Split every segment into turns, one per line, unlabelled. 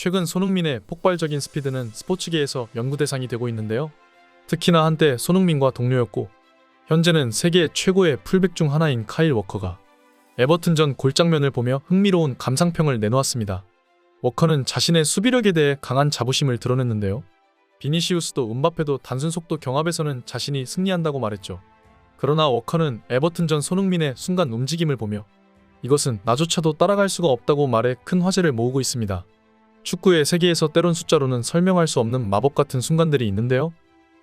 최근 손흥민의 폭발적인 스피드는 스포츠계에서 연구 대상이 되고 있는데요. 특히나 한때 손흥민과 동료였고 현재는 세계 최고의 풀백 중 하나인 카일 워커가 에버튼전 골장면을 보며 흥미로운 감상평을 내놓았습니다. 워커는 자신의 수비력에 대해 강한 자부심을 드러냈는데요. 비니시우스도 음바페도 단순 속도 경합에서는 자신이 승리한다고 말했죠. 그러나 워커는 에버튼전 손흥민의 순간 움직임을 보며 이것은 나조차도 따라갈 수가 없다고 말해 큰 화제를 모으고 있습니다. 축구의 세계에서 때론 숫자로는 설명할 수 없는 마법 같은 순간들이 있는데요.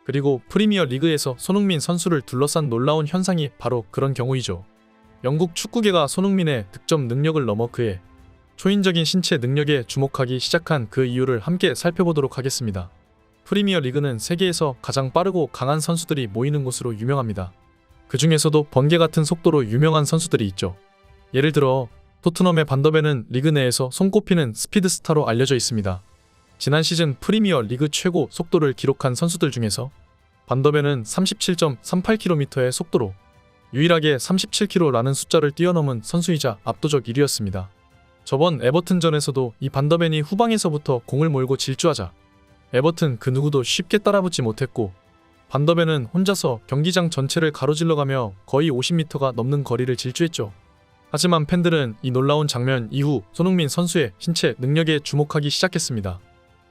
그리고 프리미어 리그에서 손흥민 선수를 둘러싼 놀라운 현상이 바로 그런 경우이죠. 영국 축구계가 손흥민의 득점 능력을 넘어 그의 초인적인 신체 능력에 주목하기 시작한 그 이유를 함께 살펴보도록 하겠습니다. 프리미어 리그는 세계에서 가장 빠르고 강한 선수들이 모이는 곳으로 유명합니다. 그 중에서도 번개 같은 속도로 유명한 선수들이 있죠. 예를 들어 토트넘의 반더벤은 리그 내에서 손꼽히는 스피드스타로 알려져 있습니다. 지난 시즌 프리미어 리그 최고 속도를 기록한 선수들 중에서 반더벤은 37.38km의 속도로 유일하게 37km라는 숫자를 뛰어넘은 선수이자 압도적 1위였습니다. 저번 에버튼전에서도 이 반더벤이 후방에서부터 공을 몰고 질주하자 에버튼 그 누구도 쉽게 따라붙지 못했고 반더벤은 혼자서 경기장 전체를 가로질러가며 거의 50m가 넘는 거리를 질주했죠. 하지만 팬들은 이 놀라운 장면 이후 손흥민 선수의 신체 능력에 주목하기 시작했습니다.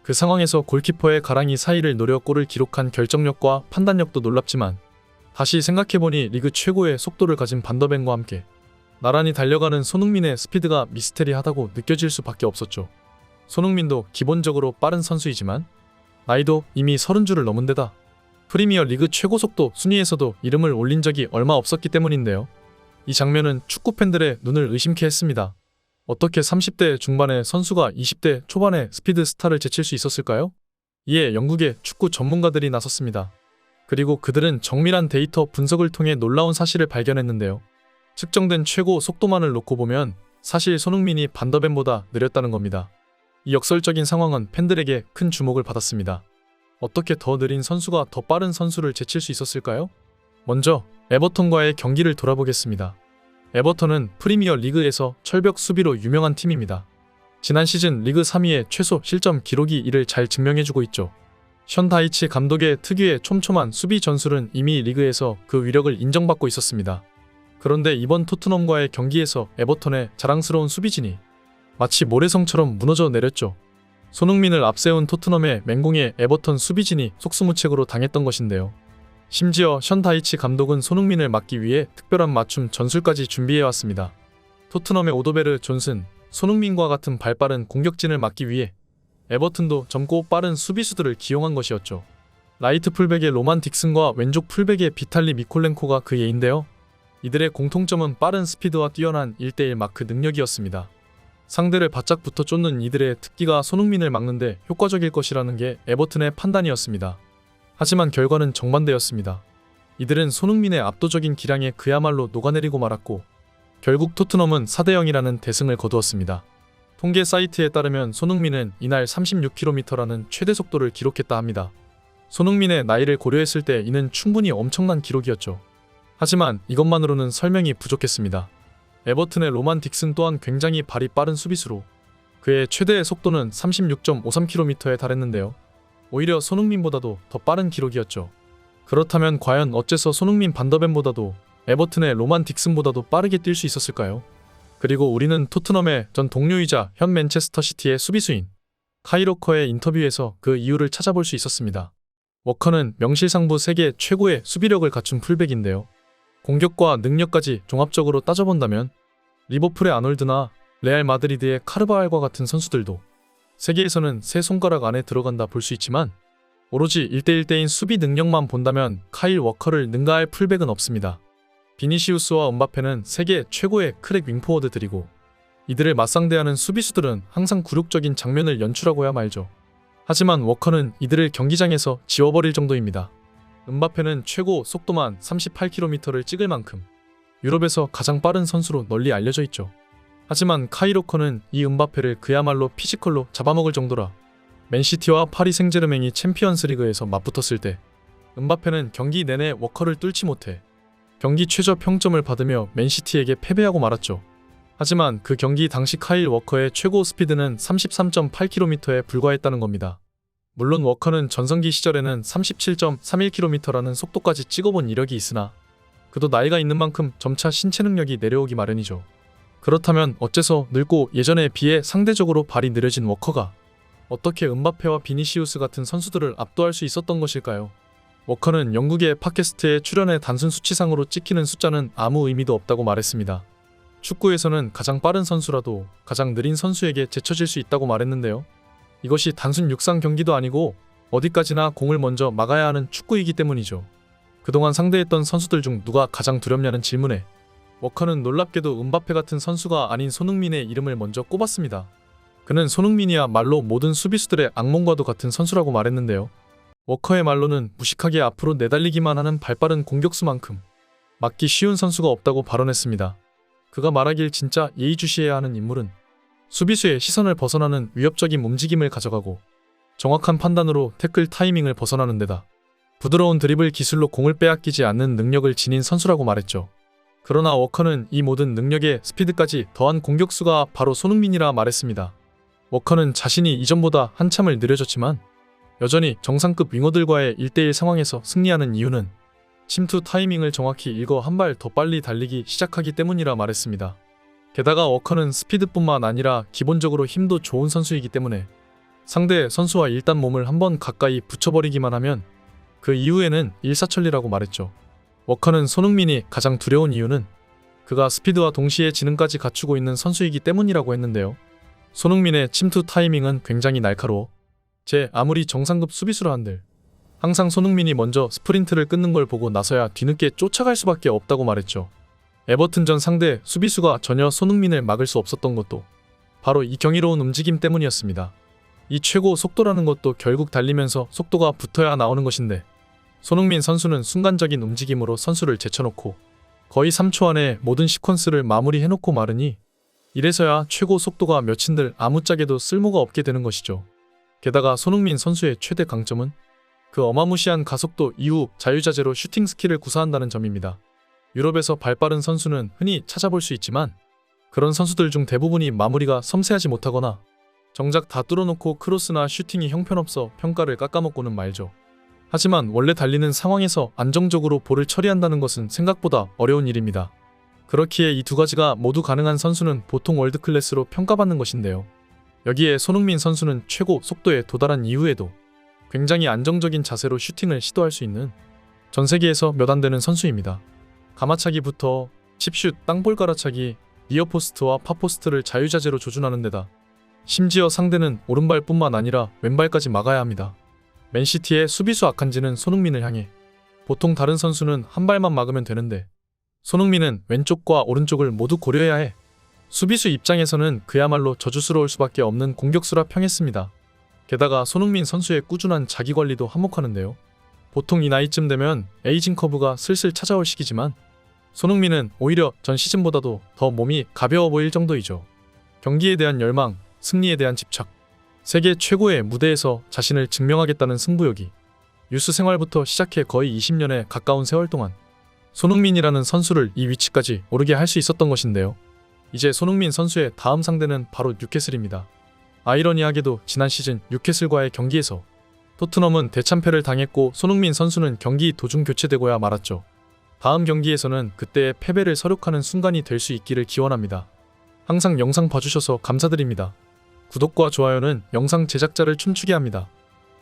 그 상황에서 골키퍼의 가랑이 사이를 노려 골을 기록한 결정력과 판단력도 놀랍지만 다시 생각해보니 리그 최고의 속도를 가진 반더벤과 함께 나란히 달려가는 손흥민의 스피드가 미스테리하다고 느껴질 수밖에 없었죠. 손흥민도 기본적으로 빠른 선수이지만 나이도 이미 30줄을 넘은 데다 프리미어 리그 최고 속도 순위에서도 이름을 올린 적이 얼마 없었기 때문인데요. 이 장면은 축구 팬들의 눈을 의심케 했습니다. 어떻게 30대 중반의 선수가 20대 초반의 스피드 스타를 제칠 수 있었을까요? 이에 영국의 축구 전문가들이 나섰습니다. 그리고 그들은 정밀한 데이터 분석을 통해 놀라운 사실을 발견했는데요. 측정된 최고 속도만을 놓고 보면 사실 손흥민이 반더벤보다 느렸다는 겁니다. 이 역설적인 상황은 팬들에게 큰 주목을 받았습니다. 어떻게 더 느린 선수가 더 빠른 선수를 제칠 수 있었을까요? 먼저 에버턴과의 경기를 돌아보겠습니다. 에버턴은 프리미어 리그에서 철벽 수비로 유명한 팀입니다. 지난 시즌 리그 3위의 최소 실점 기록이 이를 잘 증명해주고 있죠. 션 다이치 감독의 특유의 촘촘한 수비 전술은 이미 리그에서 그 위력을 인정받고 있었습니다. 그런데 이번 토트넘과의 경기에서 에버턴의 자랑스러운 수비진이 마치 모래성처럼 무너져 내렸죠. 손흥민을 앞세운 토트넘의 맹공에 에버턴 수비진이 속수무책으로 당했던 것인데요. 심지어 션 다이치 감독은 손흥민을 막기 위해 특별한 맞춤 전술까지 준비해왔습니다. 토트넘의 오도베르 존슨, 손흥민과 같은 발빠른 공격진을 막기 위해 에버튼도 젊고 빠른 수비수들을 기용한 것이었죠. 라이트 풀백의 로만 딕슨과 왼쪽 풀백의 비탈리 미콜렌코가 그 예인데요. 이들의 공통점은 빠른 스피드와 뛰어난 1대1 마크 능력이었습니다. 상대를 바짝 붙어 쫓는 이들의 특기가 손흥민을 막는데 효과적일 것이라는 게 에버튼의 판단이었습니다. 하지만 결과는 정반대였습니다. 이들은 손흥민의 압도적인 기량에 그야말로 녹아내리고 말았고 결국 토트넘은 4대0이라는 대승을 거두었습니다. 통계 사이트에 따르면 손흥민은 이날 36km라는 최대 속도를 기록했다 합니다. 손흥민의 나이를 고려했을 때 이는 충분히 엄청난 기록이었죠. 하지만 이것만으로는 설명이 부족했습니다. 에버튼의 로만 딕슨 또한 굉장히 발이 빠른 수비수로 그의 최대 속도는 36.53km에 달했는데요. 오히려 손흥민보다도 더 빠른 기록이었죠. 그렇다면 과연 어째서 손흥민 반더벤보다도 에버튼의 로만 딕슨보다도 빠르게 뛸 수 있었을까요? 그리고 우리는 토트넘의 전 동료이자 현 맨체스터 시티의 수비수인 카일 워커의 인터뷰에서 그 이유를 찾아볼 수 있었습니다. 워커는 명실상부 세계 최고의 수비력을 갖춘 풀백인데요. 공격과 능력까지 종합적으로 따져본다면 리버풀의 아놀드나 레알 마드리드의 카르바알과 같은 선수들도 세계에서는 세 손가락 안에 들어간다 볼 수 있지만 오로지 1대1대인 수비 능력만 본다면 카일 워커를 능가할 풀백은 없습니다. 비니시우스와 음바페는 세계 최고의 크랙 윙포워드들이고 이들을 맞상대하는 수비수들은 항상 굴욕적인 장면을 연출하고야 말죠. 하지만 워커는 이들을 경기장에서 지워버릴 정도입니다. 음바페는 최고 속도만 38km를 찍을 만큼 유럽에서 가장 빠른 선수로 널리 알려져 있죠. 하지만 카일 워커는 이 음바페를 그야말로 피지컬로 잡아먹을 정도라 맨시티와 파리 생제르맹이 챔피언스리그에서 맞붙었을 때 음바페는 경기 내내 워커를 뚫지 못해 경기 최저 평점을 받으며 맨시티에게 패배하고 말았죠. 하지만 그 경기 당시 카일 워커의 최고 스피드는 33.8km에 불과했다는 겁니다. 물론 워커는 전성기 시절에는 37.31km라는 속도까지 찍어본 이력이 있으나 그도 나이가 있는 만큼 점차 신체 능력이 내려오기 마련이죠. 그렇다면 어째서 늙고 예전에 비해 상대적으로 발이 느려진 워커가 어떻게 음바페와 비니시우스 같은 선수들을 압도할 수 있었던 것일까요? 워커는 영국의 팟캐스트에 출연해 단순 수치상으로 찍히는 숫자는 아무 의미도 없다고 말했습니다. 축구에서는 가장 빠른 선수라도 가장 느린 선수에게 제쳐질 수 있다고 말했는데요. 이것이 단순 육상 경기도 아니고 어디까지나 공을 먼저 막아야 하는 축구이기 때문이죠. 그동안 상대했던 선수들 중 누가 가장 두렵냐는 질문에 워커는 놀랍게도 음바페 같은 선수가 아닌 손흥민의 이름을 먼저 꼽았습니다. 그는 손흥민이야말로 모든 수비수들의 악몽과도 같은 선수라고 말했는데요. 워커의 말로는 무식하게 앞으로 내달리기만 하는 발빠른 공격수만큼 막기 쉬운 선수가 없다고 발언했습니다. 그가 말하길 진짜 예의주시해야 하는 인물은 수비수의 시선을 벗어나는 위협적인 움직임을 가져가고 정확한 판단으로 태클 타이밍을 벗어나는 데다 부드러운 드리블 기술로 공을 빼앗기지 않는 능력을 지닌 선수라고 말했죠. 그러나 워커는 이 모든 능력에 스피드까지 더한 공격수가 바로 손흥민이라 말했습니다. 워커는 자신이 이전보다 한참을 느려졌지만 여전히 정상급 윙어들과의 1대1 상황에서 승리하는 이유는 침투 타이밍을 정확히 읽어 한 발 더 빨리 달리기 시작하기 때문이라 말했습니다. 게다가 워커는 스피드뿐만 아니라 기본적으로 힘도 좋은 선수이기 때문에 상대 선수와 일단 몸을 한번 가까이 붙여버리기만 하면 그 이후에는 일사천리라고 말했죠. 워커는 손흥민이 가장 두려운 이유는 그가 스피드와 동시에 지능까지 갖추고 있는 선수이기 때문이라고 했는데요. 손흥민의 침투 타이밍은 굉장히 날카로워 아무리 정상급 수비수라 한들 항상 손흥민이 먼저 스프린트를 끊는 걸 보고 나서야 뒤늦게 쫓아갈 수밖에 없다고 말했죠. 에버튼전 상대 수비수가 전혀 손흥민을 막을 수 없었던 것도 바로 이 경이로운 움직임 때문이었습니다. 이 최고 속도라는 것도 결국 달리면서 속도가 붙어야 나오는 것인데 손흥민 선수는 순간적인 움직임으로 선수를 제쳐놓고 거의 3초 안에 모든 시퀀스를 마무리해놓고 마르니 이래서야 최고 속도가 몇인들 아무짝에도 쓸모가 없게 되는 것이죠. 게다가 손흥민 선수의 최대 강점은 그 어마무시한 가속도 이후 자유자재로 슈팅 스킬을 구사한다는 점입니다. 유럽에서 발빠른 선수는 흔히 찾아볼 수 있지만 그런 선수들 중 대부분이 마무리가 섬세하지 못하거나 정작 다 뚫어놓고 크로스나 슈팅이 형편없어 평가를 깎아먹고는 말죠. 하지만 원래 달리는 상황에서 안정적으로 볼을 처리한다는 것은 생각보다 어려운 일입니다. 그렇기에 이 두 가지가 모두 가능한 선수는 보통 월드클래스로 평가받는 것인데요. 여기에 손흥민 선수는 최고 속도에 도달한 이후에도 굉장히 안정적인 자세로 슈팅을 시도할 수 있는 전 세계에서 몇 안 되는 선수입니다. 가마차기부터 칩슛, 땅볼 깔아차기, 니어포스트와 팝포스트를 자유자재로 조준하는 데다 심지어 상대는 오른발뿐만 아니라 왼발까지 막아야 합니다. 맨시티의 수비수 아칸지는 손흥민을 향해 보통 다른 선수는 한 발만 막으면 되는데 손흥민은 왼쪽과 오른쪽을 모두 고려해야 해 수비수 입장에서는 그야말로 저주스러울 수밖에 없는 공격수라 평했습니다. 게다가 손흥민 선수의 꾸준한 자기관리도 한몫하는데요. 보통 이 나이쯤 되면 에이징 커브가 슬슬 찾아올 시기지만 손흥민은 오히려 전 시즌보다도 더 몸이 가벼워 보일 정도이죠. 경기에 대한 열망, 승리에 대한 집착, 세계 최고의 무대에서 자신을 증명하겠다는 승부욕이 유스 생활부터 시작해 거의 20년에 가까운 세월 동안 손흥민이라는 선수를 이 위치까지 오르게 할 수 있었던 것인데요. 이제 손흥민 선수의 다음 상대는 바로 뉴캐슬입니다. 아이러니하게도 지난 시즌 뉴캐슬과의 경기에서 토트넘은 대참패를 당했고 손흥민 선수는 경기 도중 교체되고야 말았죠. 다음 경기에서는 그때의 패배를 서력하는 순간이 될 수 있기를 기원합니다. 항상 영상 봐주셔서 감사드립니다. 구독과 좋아요는 영상 제작자를 춤추게 합니다.